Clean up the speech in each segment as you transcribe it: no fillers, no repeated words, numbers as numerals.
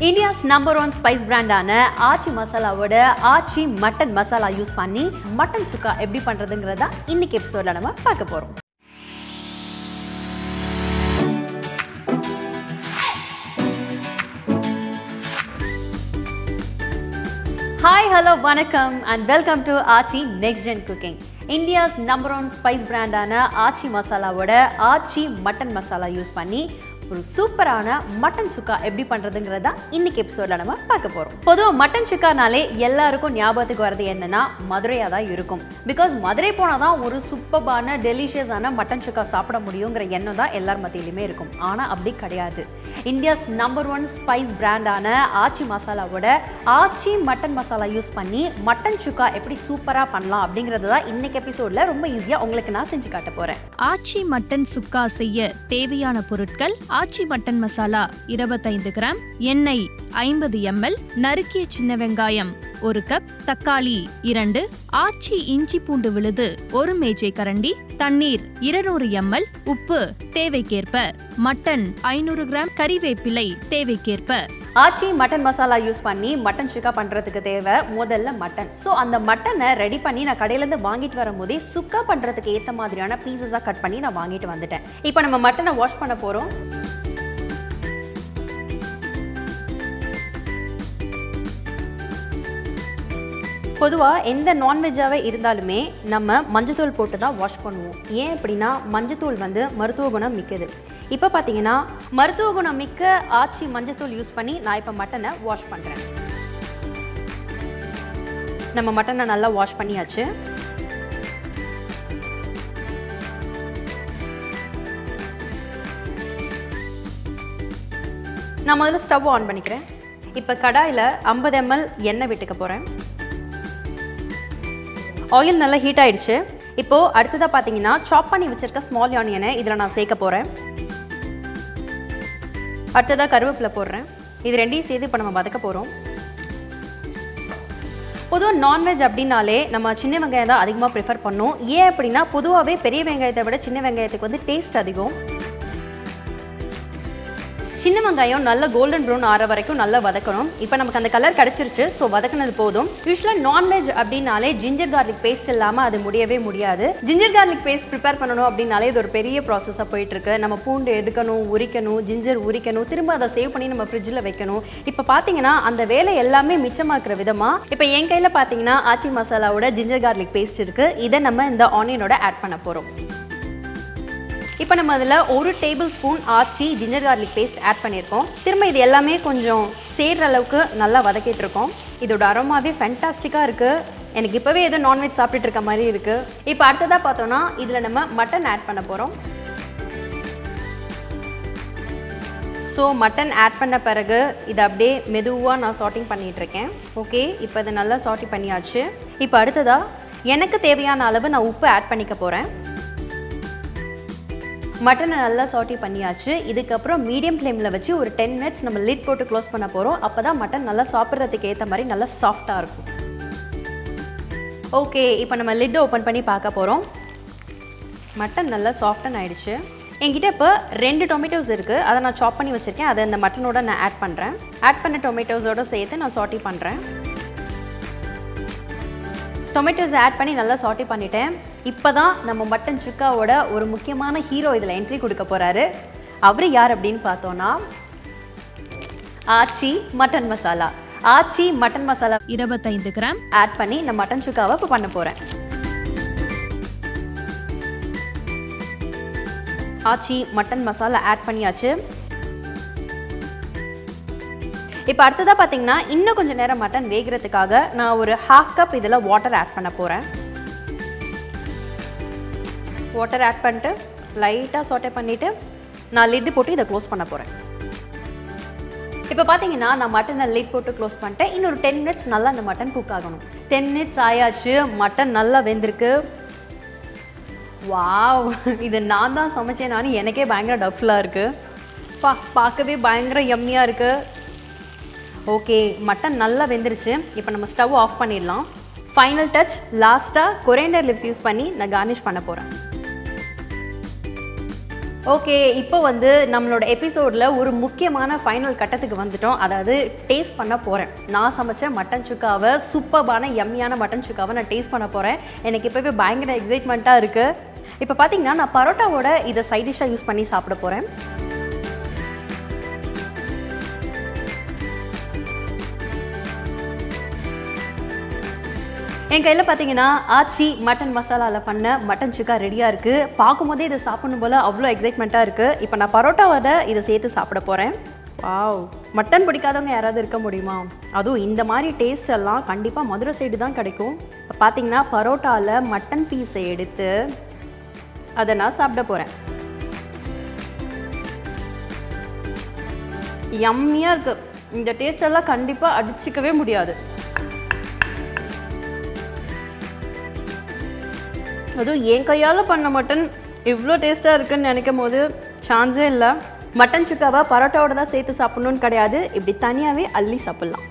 India's #1 spice brand Aachi Masalaவோட Aachi Mutton Masala use பண்ணி Mutton Chukka எப்படி பண்றதுங்கறத இன்னைக்கு எபிசோட்ல நம்ம பார்க்க போறோம். Hi, hello, vanakkam and welcome to Aachi Next Gen Cooking. India's #1 spice brand Aachi Masalaவோட Aachi Mutton Masala use பண்ணி ஒரு சூப்பரான மட்டன் சுக்கா எப்படி பண்றதுங்கறத இன்னைக்கு எபிசோட்ல நம்ம பார்க்க போறோம். பொதுவா மட்டன் சுக்கானாலே எல்லாருக்கும் ஞாபகத்துக்கு வரது என்னன்னா மதுரையா தான் இருக்கும். பிகாஸ் மதுரை போனா தான் ஒரு சூப்பரான டெலிஷியஸான மட்டன் சுக்கா சாப்பிட முடியும்ங்கற எண்ணம் தான் எல்லார் மத்தியிலுமே இருக்கும். ஆனா அப்படி கிடையாது. இந்தியாஸ் #1 ஸ்பைஸ் பிராண்டான ஆச்சி மசாலாவோட ஆச்சி மட்டன் மசாலா யூஸ் பண்ணி மட்டன் சுக்கா எப்படி சூப்பரா பண்ணலாம் அப்படிங்கறத தான் இன்னைக்கு எபிசோட்ல ரொம்ப ஈஸியா உங்களுக்கு நான் செஞ்சு காட்ட போறேன். ஆச்சி மட்டன் சுக்கா செய்ய தேவையான பொருட்கள்: ஆச்சி மட்டன் மசாலா 25 கிராம், எண்ணெய் 50 ml, நறுக்கிய சின்ன வெங்காயம் 1 கப், தக்காளி 2, ஆச்சி இஞ்சி பூண்டு விழுது 1 மேஜை கரண்டி, தண்ணீர் 200 ml, உப்பு தேவைக்கேற்ப, மட்டன் 500 கிராம், கறிவேப்பிலை தேவைக்கேற்ப. ஆச்சி மட்டன் மசாலா யூஸ் பண்ணி மட்டன் சுக்கா பண்றதுக்கு தேவை முதல்ல மட்டன். ஸோ அந்த மட்டனை ரெடி பண்ணி நான் கடையிலேருந்து வாங்கிட்டு வரும்போதே சுக்கா பண்றதுக்கு ஏற்ற மாதிரியான பீசஸாக கட் பண்ணி நான் வாங்கிட்டு வந்துட்டேன். இப்போ நம்ம மட்டனை வாஷ் பண்ண போறோம். பொதுவாக எந்த நான்வெஜ்ஜாகவே இருந்தாலுமே நம்ம மஞ்சத்தூள் போட்டு தான் வாஷ் பண்ணுவோம். ஏன் அப்படின்னா மஞ்சத்தூள் மருத்துவ குணம் மிக்கது. இப்போ பார்த்தீங்கன்னா மருத்துவ குணம் மிக்க ஆச்சி மஞ்சத்தூள் யூஸ் பண்ணி நான் இப்போ மட்டனை வாஷ் பண்ணுறேன். நம்ம மட்டனை நல்லா வாஷ் பண்ணியாச்சு. நான் முதல்ல ஸ்டவ் ஆன் பண்ணிக்கிறேன். இப்போ கடாயில் 50 ml எண்ணெய் விட்டுக்க போகிறேன். ஆயில் நல்லா ஹீட் ஆயிடுச்சு. இப்போது அடுத்ததாக பார்த்தீங்கன்னா சாப் பண்ணி வச்சுருக்க ஸ்மால் ஆனியனை இதில் நான் சேர்க்க போகிறேன். அடுத்ததாக கருவேப்பிலை போடுறேன். இது ரெண்டையும் சேர்த்து இப்போ நம்ம வதக்க போகிறோம். பொதுவாக நான்வெஜ் அப்படின்னாலே நம்ம சின்ன வெங்காயம் தான் அதிகமாக ப்ரிஃபர் பண்ணோம். ஏன் அப்படின்னா பொதுவாகவே பெரிய வெங்காயத்தை விட சின்ன வெங்காயத்துக்கு டேஸ்ட் அதிகம். சின்ன வெங்காயம் நல்ல கோல்டன் ப்ரௌன் ஆற வரைக்கும் நல்லா வதக்கணும். இப்போ நமக்கு அந்த கலர் கிடச்சிருச்சு. ஸோ வதக்கினது போதும். யூஸ்வலாக நான்வெஜ் அப்படின்னாலே ஜிஞ்சர் கார்லிக் பேஸ்ட் இல்லாமல் அது முடியவே முடியாது. ஜிஞ்சர் கார்லிக் பேஸ்ட் ப்ரிப்பேர் பண்ணணும் அப்படின்னாலே இது ஒரு பெரிய ப்ராசஸாக போயிட்டுருக்கு. நம்ம பூண்டு எடுக்கணும், உரிக்கணும், ஜிஞ்சர் உரிக்கணும், திரும்ப அதை சேவ் பண்ணி நம்ம ஃப்ரிட்ஜில் வைக்கணும். இப்போ பார்த்தீங்கன்னா அந்த வேலை எல்லாமே மிச்சமாக்குற விதமாக இப்போ என் கையில் பார்த்தீங்கன்னா ஆச்சி மசாலாவோட ஜிஞ்சர் கார்லிக் பேஸ்ட் இருக்குது. இதை நம்ம இந்த ஆனியனோட ஆட் பண்ண போகிறோம். இப்போ நம்ம அதில் 1 டேபிள் ஸ்பூன் ஆச்சி ஜிஞ்சர் கார்லிக் பேஸ்ட் ஆட் பண்ணியிருக்கோம். திரும்ப இது எல்லாமே கொஞ்சம் சேர்கிற அளவுக்கு நல்லா வதக்கிட்டு இருக்கோம். இதோட அரோமாவே ஃபேண்டாஸ்டிக்காக இருக்குது. எனக்கு இப்போவே ஏதோ நான்வெஜ் சாப்பிட்டுட்டு இருக்க மாதிரி இருக்குது. இப்போ அடுத்ததாக பார்த்தோன்னா இதில் நம்ம மட்டன் ஆட் பண்ண போகிறோம். ஸோ மட்டன் ஆட் பண்ண பிறகு இதை அப்படியே மெதுவாக நான் சாட்டிங் பண்ணிகிட்ருக்கேன். ஓகே, இப்போ இதை நல்லா சாட்டி பண்ணியாச்சு. இப்போ அடுத்ததாக எனக்கு தேவையான அளவு நான் உப்பு ஆட் பண்ணிக்க போகிறேன். மட்டனை நல்லா சாட்டி பண்ணியாச்சு. இதுக்கப்புறம் மீடியம் ஃப்ளேமில் வச்சு ஒரு 10 minutes நம்ம லிட் போட்டு க்ளோஸ் பண்ண போகிறோம். அப்போ தான் மட்டன் நல்லா சாப்பிட்றதுக்கு ஏற்ற மாதிரி நல்லா சாஃப்டாக இருக்கும். ஓகே, இப்போ நம்ம லிட் ஓப்பன் பண்ணி பார்க்க போகிறோம். மட்டன் நல்லா சாஃப்டன் ஆகிடுச்சு. என்கிட்ட இப்போ 2 டொமேட்டோஸ் இருக்குது. அதை நான் சாப் பண்ணி வச்சுருக்கேன். அதை இந்த மட்டனோட நான் ஆட் பண்ணுறேன். ஆட் பண்ண டொமேட்டோஸோடு சேர்த்து நான் சாட்டி பண்ணுறேன். டொமேட்டோஸ் ஆட் பண்ணி நல்லா சாட்டி பண்ணிட்டேன். இப்போ தான் நம்ம மட்டன் சுக்காவோட ஒரு முக்கியமான ஹீரோ இதில் என்ட்ரி கொடுக்க போகிறாரு. அவர் யார் அப்படின்னு பார்த்தோன்னா ஆச்சி மட்டன் மசாலா. ஆச்சி மட்டன் மசாலா 25 கிராம் ஆட் பண்ணி இந்த மட்டன் சுக்காவை இப்போ பண்ண போகிறேன். ஆச்சி மட்டன் மசாலா ஆட் பண்ணியாச்சு. இப்போ அடுத்ததாக பார்த்தீங்கன்னா இன்னும் கொஞ்சம் நேரம் மட்டன் வேகிறதுக்காக நான் ஒரு 1/2 கப் இதில் வாட்டர் ஆட் பண்ண போகிறேன். வாட்டர் ஆட் பண்ணிட்டு லைட்டாக சாட்டே பண்ணிவிட்டு நான் லிட்டு போட்டு இதை க்ளோஸ் பண்ண போகிறேன். இப்போ பார்த்தீங்கன்னா நான் மட்டனை லிட் போட்டு க்ளோஸ் பண்ணிட்டேன். இன்னொரு 10 minutes நல்லா அந்த மட்டன் குக் ஆகணும். 10 minutes ஆயாச்சு. மட்டன் நல்லா வெந்திருக்கு. வாவ், இது நான் தான் சமைச்சேன். நான் எனக்கே பயங்கர டஃப்லாக இருக்குது. பார்க்கவே பயங்கர யம்மியாக இருக்குது. ஓகே, மட்டன் நல்லா வெந்துருச்சு. இப்போ நம்ம ஸ்டவ் ஆஃப் பண்ணிடலாம். ஃபைனல் டச் லாஸ்ட்டாக கொரியண்டர் லிவ்ஸ் யூஸ் பண்ணி நான் கார்னிஷ் பண்ண போகிறேன். ஓகே, இப்போ வந்து நம்மளோட எபிசோடில் ஒரு முக்கியமான ஃபைனல் கட்டத்துக்கு வந்துட்டோம். அதாவது டேஸ்ட் பண்ண போகிறேன். நான் சமைச்ச மட்டன் சுக்காவை, சூப்பர்பான யம்மியான மட்டன் சுக்காவை நான் டேஸ்ட் பண்ண போகிறேன். எனக்கு இப்போவே பயங்கர எக்ஸைட்மெண்ட்டாக இருக்குது. இப்போ பார்த்தீங்கன்னா நான் பரோட்டாவோட இதை சைட் டிஷ்ஷாக யூஸ் பண்ணி சாப்பிட போகிறேன். என் கையில் பார்த்தீங்கன்னா ஆச்சி மட்டன் மசாலாவில் பண்ண மட்டன் சுக்கா ரெடியாக இருக்குது. பார்க்கும்போதே இதை சாப்பிடணும் போல் அவ்வளோ எக்ஸைட்மெண்ட்டாக இருக்குது. இப்போ நான் பரோட்டாவோட இதை சேர்த்து சாப்பிட போகிறேன். வாவ், மட்டன் பிடிக்காதவங்க யாராவது இருக்க முடியுமா? அதுவும் இந்த மாதிரி டேஸ்ட் எல்லாம் கண்டிப்பாக மதுரை சைடு தான் கிடைக்கும். இப்போ பார்த்தீங்கன்னா பரோட்டாவில் மட்டன் பீஸை எடுத்து அதை நான் சாப்பிட போகிறேன். யம்மியாக இருக்குது. இந்த டேஸ்ட் எல்லாம் கண்டிப்பாக அடிச்சிக்கவே முடியாது. அதுவும் என் கையால் பண்ண மட்டன் இவ்வளோ டேஸ்ட்டாக இருக்குன்னு நினைக்கும் போது சான்ஸே இல்லை. மட்டன் சுக்காவை பரோட்டாவோட தான் சேர்த்து சாப்பிட்ணுன்னு கிடையாது, இப்படி தனியாகவே அள்ளி சாப்பிட்லாம்.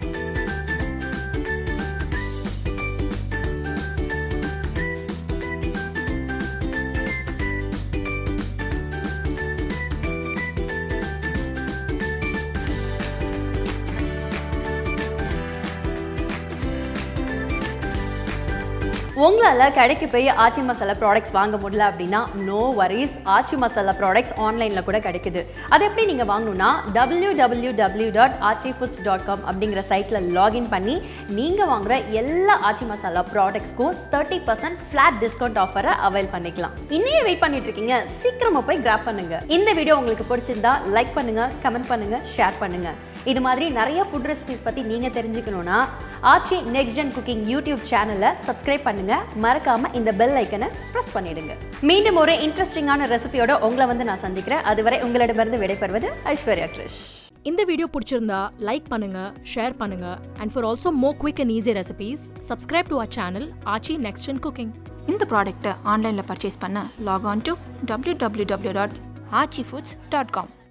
உங்களால் கடைக்கு போய் ஆச்சி மசாலா ப்ராடக்ட்ஸ் வாங்க முடியல அப்படின்னா நோ வரிஸ், ஆச்சி மசாலா ப்ராடக்ட்ஸ் ஆன்லைனில் கூட கிடைக்குது. அது எப்படி நீங்கள் வாங்கணும்னா www.archifoods.com அப்படிங்கிற சைட்டில் லாகின் பண்ணி நீங்கள் வாங்குகிற எல்லா ஆச்சி மசாலா ப்ராடக்ட்ஸ்க்கும் 30% ஃப்ளாட் டிஸ்கவுண்ட் ஆஃபரை அவைல் பண்ணிக்கலாம். இன்னையே வெயிட் பண்ணிட்டு இருக்கீங்க, சீக்கிரமாக போய் கிராப் பண்ணுங்க. இந்த வீடியோ உங்களுக்கு பிடிச்சிருந்தா லைக் பண்ணுங்க, கமெண்ட் பண்ணுங்க, ஷேர் பண்ணுங்க. இது மாதிரி நிறைய ஃபுட் ரெசிபிஸ் பற்றி நீங்கள் தெரிஞ்சுக்கணுன்னா ஆச்சி நெக்ஸ்ட் ஜென் குக்கிங் யூடியூப் சேனலை சப்ஸ்கிரைப் பண்ணுங்க. மறக்காம இந்த பெல் ஐக்கனை ப்ரெஸ் பண்ணிடுங்க. மீண்டும் ஒரு இன்ட்ரெஸ்டிங்கான ரெசிபியோட உங்களை வந்து நான் சந்திக்கிறேன். அதுவரை உங்களிடமிருந்து விடைபெறுவது ஐஸ்வர்யா கிருஷ். இந்த வீடியோ பிடிச்சிருந்தா லைக் பண்ணுங்க, ஷேர் பண்ணுங்க. And for also more quick and easy recipes subscribe to our channel Aachi next gen cooking. இந்த ப்ராடக்ட்டை ஆன்லைனில் பர்ச்சேஸ் பண்ண லாக் ஆன் டு www.archifoods.com.